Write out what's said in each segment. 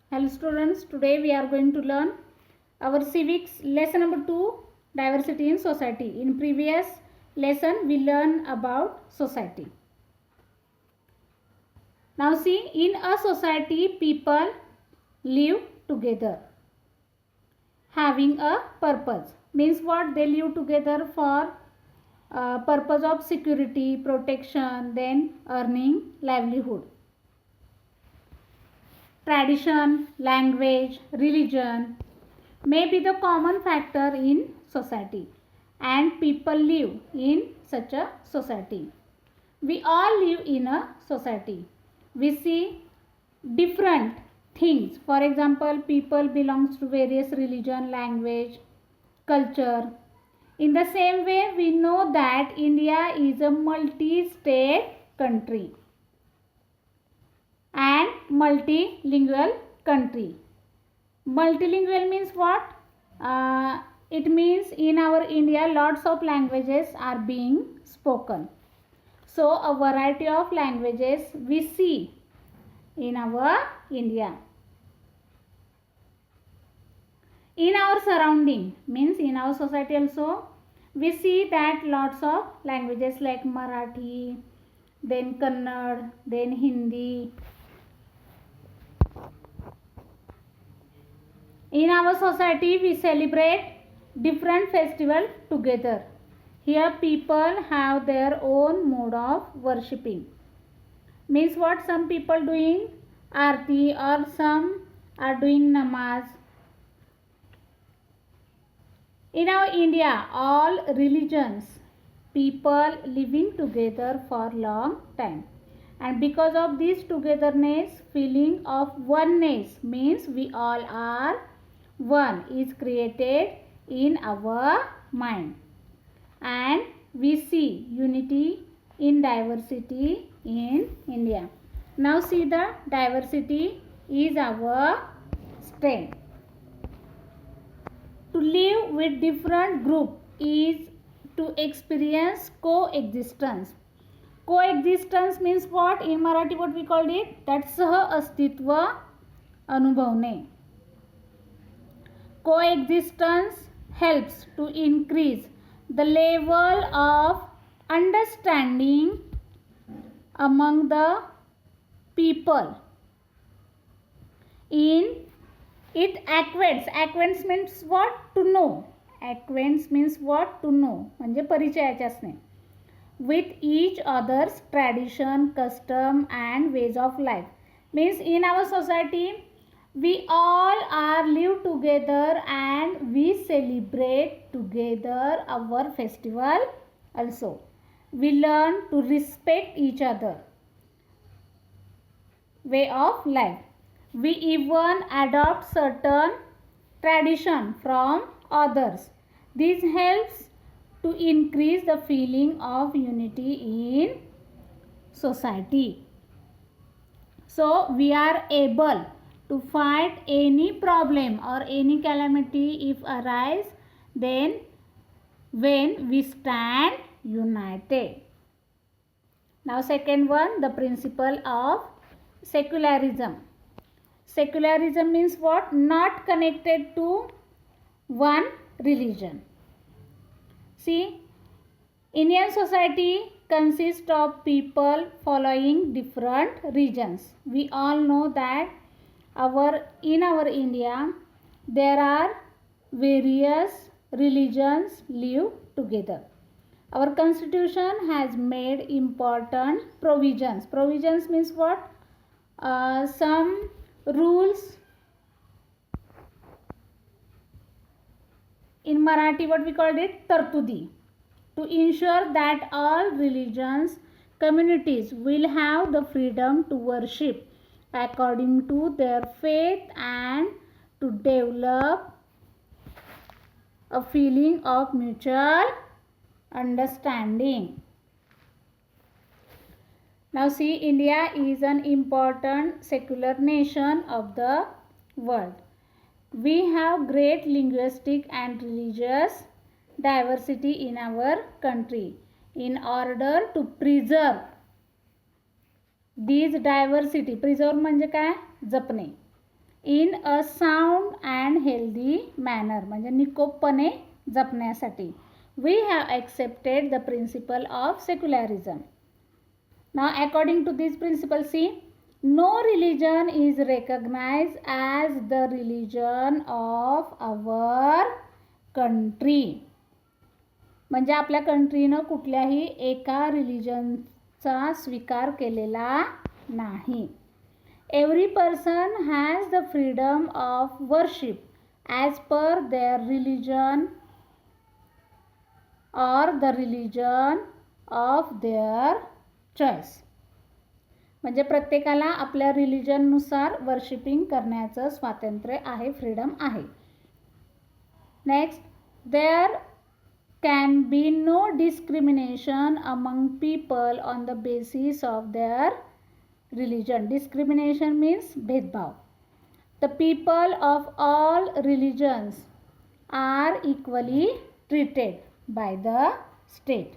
Hello students, today we are going to learn our civics lesson number 2, diversity in society. In previous lesson we learned about society. Now see, in a society people live together having a purpose. Means what? They live together for purpose of security, protection, then earning livelihood. Tradition, language, religion may be the common factor in society, and people live in such a society. We all live in a society. We see different things. For example, people belongs to various religion, language, culture. In the same way, we know that India is a multi-state country and multilingual country. Multilingual means what? It means in our India lots of languages are being spoken. So a variety of languages we see in our India. In our surrounding, means in our society also, we see that lots of languages like Marathi, then Kannada, then Hindi. In our society, we celebrate different festivals together. Here people have their own mode of worshipping. Means what? Some people doing arti or some are doing namaz. In our India, all religions, people living together for long time. And because of this togetherness, feeling of oneness, means we all are one, is created in our mind. And we see unity in diversity in India. Now see, the diversity is our strength. To live with different group is to experience coexistence. Coexistence means what? In Marathi what we called it? That सह अस्तित्व अनुभवणे. Coexistence helps to increase the level of understanding among the people. In it acquaints means what? To know. Acquaints means what? To know. म्हणजे परिचयाचे असणे. With each other's tradition, custom and ways of life. Means in our society we all are live together and we celebrate together our festival also. We learn to respect each other way of life. We even adopt certain tradition from others. This helps to increase the feeling of unity in society. So we are able to fight any problem or any calamity if arise, then when we stand united. Now second one, the principle of secularism. Secularism means what? Not connected to one religion. See, Indian society consists of people following different regions. We all know that in our India there are various religions live together. Our constitution has made important provisions. Provisions means what? Some rules. In Marathi what we called it? Tartudi. To ensure that all religions, communities will have the freedom to worship according to their faith and to develop a feeling of mutual understanding. Now see, India is an important secular nation of the world. We have great linguistic and religious diversity in our country. In order to preserve these diversity, preserve म्हणजे काय? जपणे. In a sound and healthy manner, म्हणजे निकोपपणे जपण्यासाठी. We have accepted the principle of secularism. Now according to this principle see, no religion is recognised as the religion of our country. म्हणजे आपल्या कंट्रीनं कुठल्याही एका रिलिजनचा स्वीकार केलेला नाही. Every person has the freedom of worship as per their religion or the religion of their choice. म्हणजे प्रत्येकाला आपल्या रिलिजननुसार वर्शिपिंग करण्याचं स्वातंत्र्य आहे, फ्रीडम आहे. Next, there can be no discrimination among people on the basis of their religion. Discrimination means भेदभाव. The people of all religions are equally treated by the state.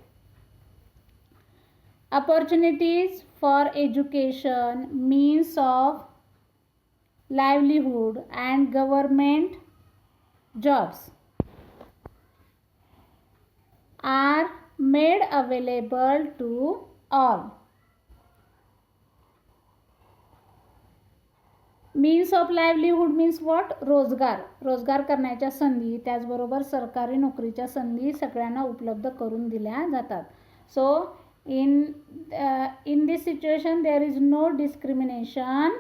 Opportunities for education, means of livelihood and government jobs are made available to all. Means of livelihood means what? रोजगार करण्याच्या संधी, त्याचबरोबर सरकारी नोकरीच्या संधी सगळ्यांना उपलब्ध करून दिल्या जातात. So in this situation there is no discrimination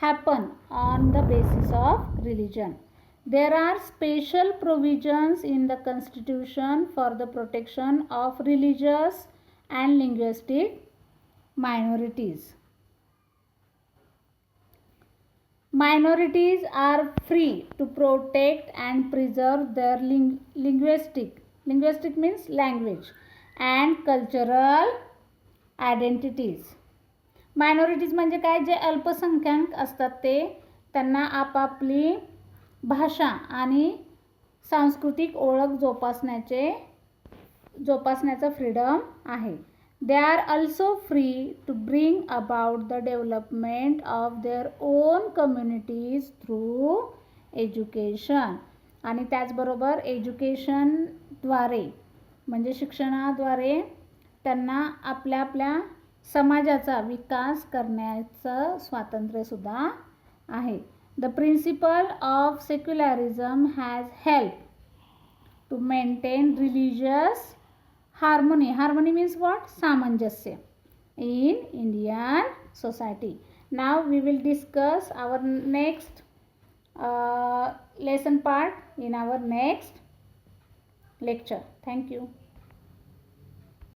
happen on the basis of religion. There are special provisions in the constitution for the protection of religious and linguistic minorities. Minorities are free to protect and preserve their linguistic means language and cultural identities. Minorities म्हणजे काय? जे अल्पसंख्याक असतात ते, त्यांना आपापली भाषा आणि सांस्कृतिक ओळख जोपासण्याचा फ्रीडम आहे. They are also free to bring about the development of their own communities through education. आणि त्याचबरोबर एज्युकेशनद्वारे म्हणजे शिक्षणाद्वारे त्यांना आपल्या समाजाचा विकास करण्याचं स्वातंत्र्यसुद्धा आहे. The principle of secularism has helped to maintain religious harmony. Harmony means what? Samanjasya in Indian society. Now we will discuss our next lesson part in our next lecture. Thank you.